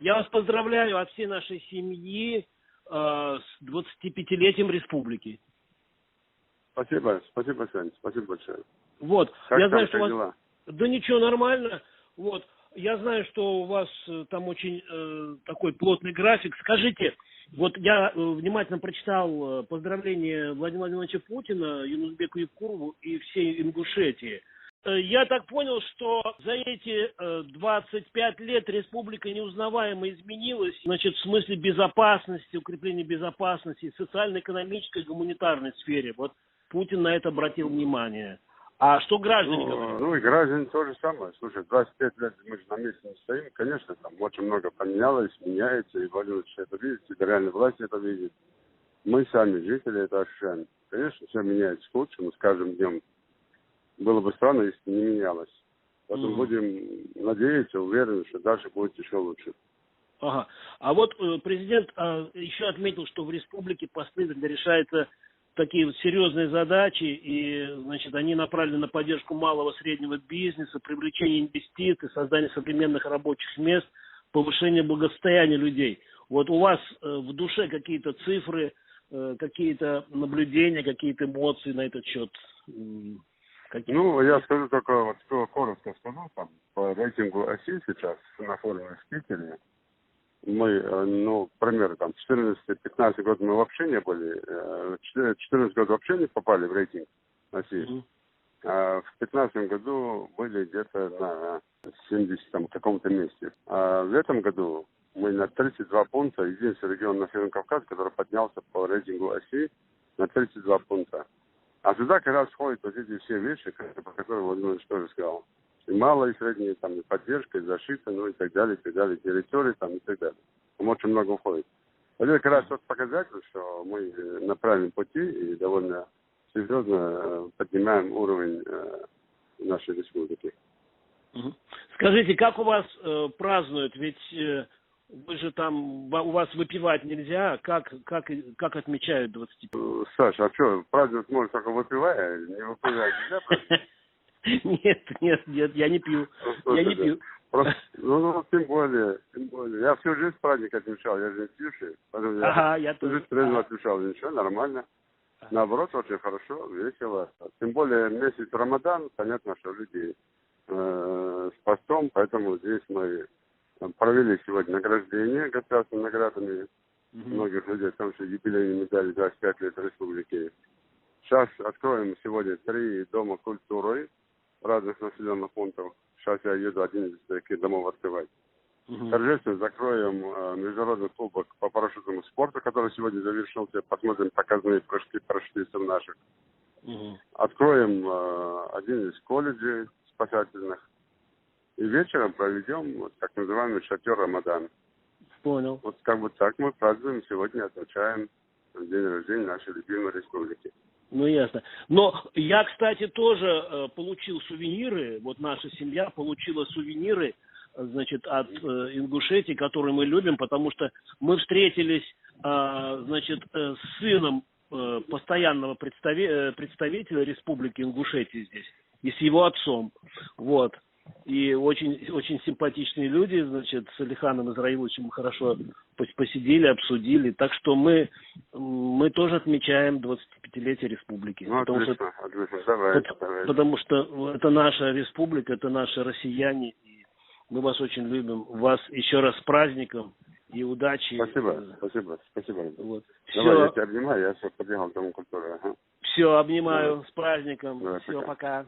Я вас поздравляю от всей нашей семьи с 25-летием республики. Спасибо, Сань, спасибо большое. Вот, Как я там, знаю, что у вас... дела? Да ничего, нормально. Вот, я знаю, что у вас там очень такой плотный график. Скажите, вот я внимательно прочитал поздравления Владимира Владимировича Путина, Юнусбеку Евкурову и всей Ингушетии. Я так понял, что за эти 25 лет республика неузнаваемо изменилась, значит, в смысле безопасности, укрепления безопасности, социально-экономической, гуманитарной сфере. Вот Путин на это обратил внимание. А что граждане говорят? Ну и граждане то же самое. Слушай, 25 лет мы же на месте не стоим. Конечно, там очень много поменялось, меняется, и Владимир Владимирович это видит, и реальная власть это видит. Мы сами, жители, это ощущаем. Конечно, все меняется к лучшему с каждым днем. Было бы странно, если не менялось. Поэтому будем надеяться, уверены, что дальше будет еще лучше. Ага. А вот президент еще отметил, что в республике последовательно решаются такие вот серьезные задачи, и, значит, они направлены на поддержку малого и среднего бизнеса, привлечение инвестиций, создание современных рабочих мест, повышение благосостояния людей. Вот у вас в душе какие-то цифры, какие-то наблюдения, какие-то эмоции на этот счет? Ну, я скажу только, вот коротко скажу, там, по рейтингу оси сейчас на форуме в Питере, мы, ну, к примеру, там, 14-15 год мы вообще не были, 14 год вообще не попали в рейтинг оси, а в 15 году были где-то на 70 каком-то месте. А в этом году мы на 32 пункта, единственный регион на Северном Кавказе, который поднялся по рейтингу оси на 32 пункта. А сюда как раз входят вот эти все вещи, про которые Владимир Владимирович тоже сказал. И малая, и средняя, там, и поддержка, и защита, ну и так далее, территории, там, и так далее. Там очень много входит. Это как раз тот показатель, что мы на правильном пути и довольно серьезно поднимаем уровень нашей республики. Скажите, как у вас празднуют? Ведь вы же там, у вас выпивать нельзя. Как отмечают 25? Саша, а что, праздновать можно только выпивая? Не выпивая нельзя праздновать? Нет, я не пью. Я не пью. Просто, ну, тем более. Я всю жизнь праздник отмечал, я же не пьющий. Я всю жизнь трезво отмечал, ничего, нормально. Наоборот, очень хорошо, весело. Тем более месяц Рамадан, понятно, что люди с постом, поэтому здесь мы провели сегодня награждение государственными наградами многих людей, потому что юбилейные медали 25 лет республики. Сейчас откроем сегодня 3 дома культуры разных населенных пунктов. Сейчас я еду 11 таких домов открывать. Торжественно закроем международный кубок по парашютному спорту, который сегодня завершился. Посмотрим показные прыжки парашютистов наших. Откроем один из колледжей спасательных. И вечером проведем вот, так называемый шатер Рамадан. Понял. Вот как бы так мы празднуем сегодня, отмечаем день рождения нашей любимой республики. Ну, ясно. Но я, кстати, тоже получил сувениры, вот наша семья получила сувениры, значит, от Ингушетии, которые мы любим, потому что мы встретились, значит, с сыном постоянного представителя Республики Ингушетии здесь, и с его отцом, вот. И очень, очень симпатичные люди, значит, с Алиханом Израиловичем хорошо посидели, обсудили. Так что мы тоже отмечаем 25-летие республики. Ну, отлично. Потому что это наша республика, это наши россияне. И мы вас очень любим. Вас еще раз с праздником и удачи. Спасибо. Вот. Давай, я тебя обнимаю, я сейчас подбегал в Дом культуры. Все, обнимаю. С праздником. Давай, все, пока.